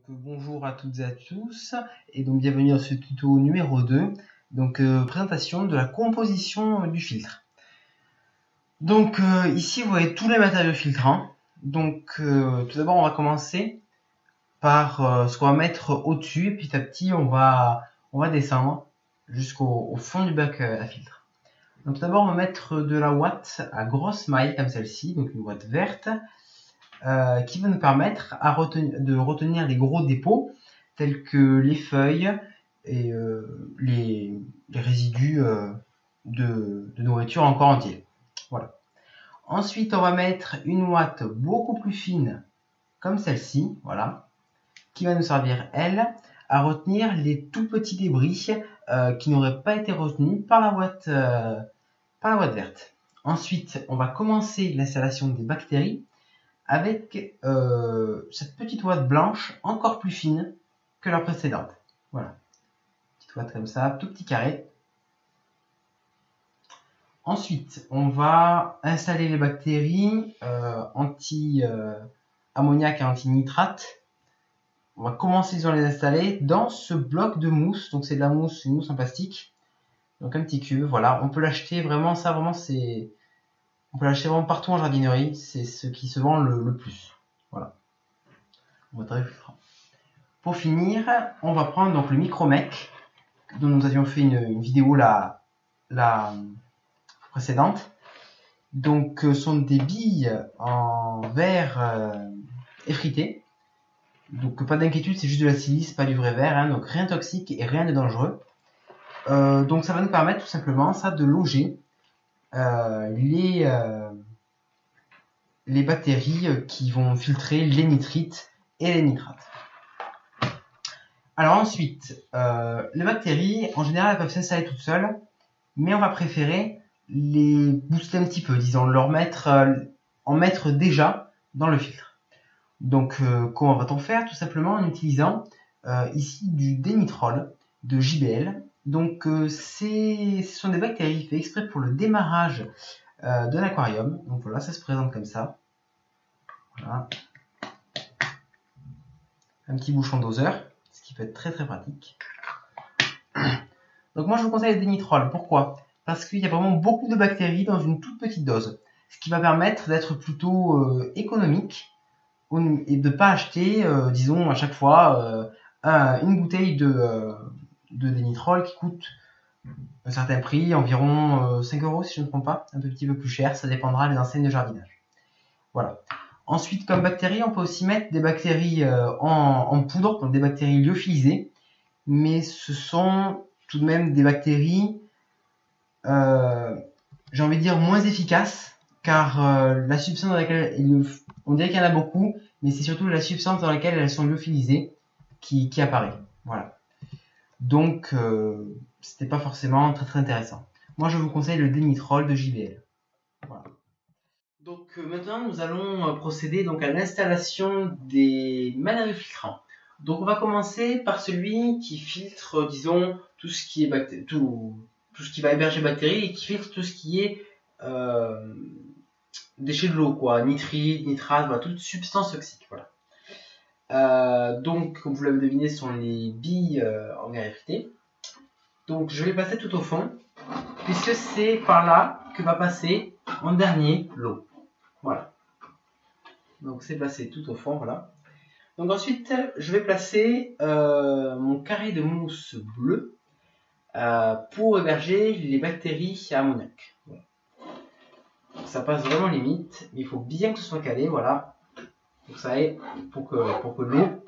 Bonjour à toutes et à tous, et donc bienvenue dans ce tuto numéro 2, présentation de la composition du filtre. Ici vous voyez tous les matériaux filtrants. Tout d'abord on va commencer par ce qu'on va mettre au-dessus, et petit à petit on va descendre jusqu'au fond du bac à filtre. Donc tout d'abord on va mettre de la ouate à grosse maille comme celle-ci, donc une ouate verte, qui va nous permettre de retenir les gros dépôts tels que les feuilles et les résidus de nourriture encore entiers. Voilà. Ensuite, on va mettre une ouate beaucoup plus fine comme celle-ci, voilà, qui va nous servir, elle, à retenir les tout petits débris qui n'auraient pas été retenus par la ouate verte. Ensuite, on va commencer l'installation des bactéries avec cette petite ouate blanche encore plus fine que la précédente. Voilà, petite ouate comme ça, tout petit carré. Ensuite, on va installer les bactéries anti-ammoniac et anti-nitrate. On va commencer à les installer dans ce bloc de mousse. Donc c'est de la mousse, une mousse en plastique. Donc un petit cube, voilà. On peut l'acheter vraiment, on peut l'acheter vraiment partout en jardinerie, c'est ce qui se vend le plus. Voilà. Pour finir, on va prendre donc le micromec dont nous avions fait une vidéo la précédente. Donc ce sont des billes en verre effrité. Donc pas d'inquiétude, c'est juste de la silice, pas du vrai verre, hein, donc rien de toxique et rien de dangereux. Donc ça va nous permettre tout simplement de loger les bactéries qui vont filtrer les nitrites et les nitrates. Alors ensuite, les bactéries, en général, elles peuvent s'installer toutes seules, mais on va préférer les booster un petit peu, disons, en mettre déjà dans le filtre. Donc, comment va-t-on faire? Tout simplement en utilisant ici du dénitrol de JBL. Donc, ce sont des bactéries faites exprès pour le démarrage de l'aquarium. Donc voilà, ça se présente comme ça. Voilà. Un petit bouchon doseur, ce qui peut être très très pratique. Donc moi je vous conseille le dénitrol. Pourquoi? Parce qu'il y a vraiment beaucoup de bactéries dans une toute petite dose. Ce qui va permettre d'être plutôt économique et de ne pas acheter, disons, à chaque fois une bouteille de dénitrol qui coûte un certain prix, environ 5 € si je ne me trompe pas, un petit peu plus cher, ça dépendra des enseignes de jardinage. Voilà. Ensuite, comme bactéries, on peut aussi mettre des bactéries en poudre, donc des bactéries lyophilisées, mais ce sont tout de même des bactéries, j'ai envie de dire, moins efficaces, car la substance dans laquelle on dirait qu'il y en a beaucoup, mais c'est surtout la substance dans laquelle elles sont lyophilisées qui apparaît. Voilà. Donc, c'était pas forcément très très intéressant. Moi, je vous conseille le dénitrol de JBL. Voilà. Donc maintenant, nous allons procéder à l'installation des matériaux filtrants. Donc on va commencer par celui qui filtre, disons, tout ce qui est tout ce qui va héberger bactéries et qui filtre tout ce qui est déchets de l'eau, quoi, nitrite, nitrate, voilà, toute substance toxique, voilà. Donc, comme vous l'avez deviné, ce sont les billes en verre effrité. Donc je vais passer tout au fond, puisque c'est par là que va passer en dernier l'eau. Voilà. Donc c'est placé tout au fond, voilà. Donc ensuite, je vais placer mon carré de mousse bleue pour héberger les bactéries à ammoniac. Voilà. Ça passe vraiment limite, mais il faut bien que ce soit calé, voilà. Pour ça est, pour que l'eau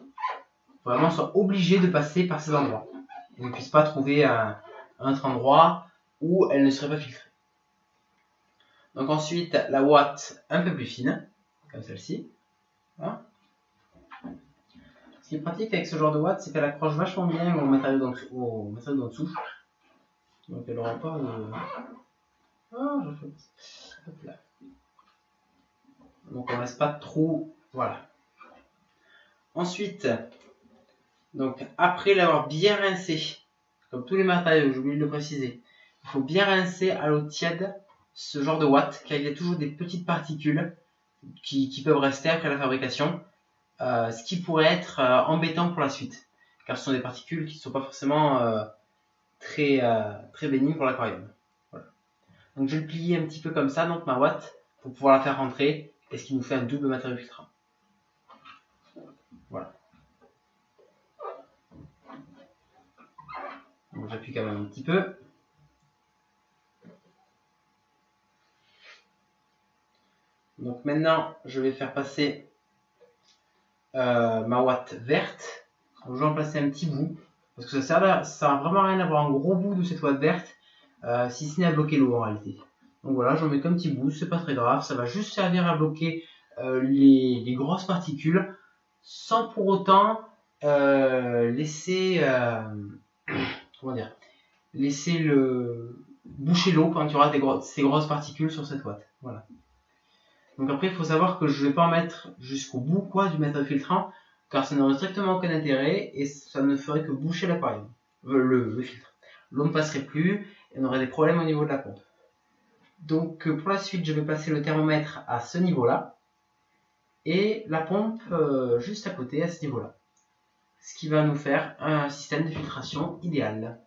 vraiment soit obligée de passer par ces endroits. Et ne puisse pas trouver un autre endroit où elle ne serait pas filtrée. Donc ensuite, la ouate un peu plus fine, comme celle-ci. Voilà. Ce qui est pratique avec ce genre de ouate, c'est qu'elle accroche vachement bien au matériau d'en dessous. Donc elle n'aura pas Hop là. Donc on ne laisse pas de trou. Voilà. Ensuite, donc après l'avoir bien rincé, comme tous les matériaux, j'ai oublié de le préciser, il faut bien rincer à l'eau tiède ce genre de ouate, car il y a toujours des petites particules qui peuvent rester après la fabrication. ce qui pourrait être embêtant pour la suite, car ce sont des particules qui ne sont pas forcément très bénignes pour l'aquarium. Voilà. Donc je vais le plier un petit peu comme ça, donc ma ouate, pour pouvoir la faire rentrer, et ce qui nous fait un double matériau filtrant. Voilà. Donc j'appuie quand même un petit peu. Donc maintenant, je vais faire passer ma ouate verte. Donc, je vais en placer un petit bout, parce que ça n'a vraiment rien à voir, un gros bout de cette ouate verte, si ce n'est à bloquer l'eau en réalité. Donc voilà, j'en mets qu'un petit bout, c'est pas très grave, ça va juste servir à bloquer les grosses particules, sans pour autant laisser boucher l'eau quand il y aura ces grosses particules sur cette ouate. Voilà. Donc après, il faut savoir que je ne vais pas en mettre jusqu'au bout du matériau filtrant, car ça n'aurait strictement aucun intérêt et ça ne ferait que boucher l'aquarium, le filtre. L'eau ne passerait plus et on aurait des problèmes au niveau de la pompe. Donc pour la suite, je vais passer le thermomètre à ce niveau-là et la pompe juste à côté à ce niveau-là. Ce qui va nous faire un système de filtration idéal.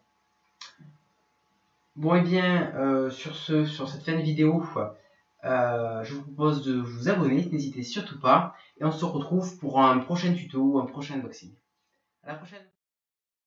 Bon et bien, sur cette fin de vidéo, je vous propose de vous abonner, n'hésitez surtout pas, et on se retrouve pour un prochain tuto ou un prochain unboxing. À la prochaine!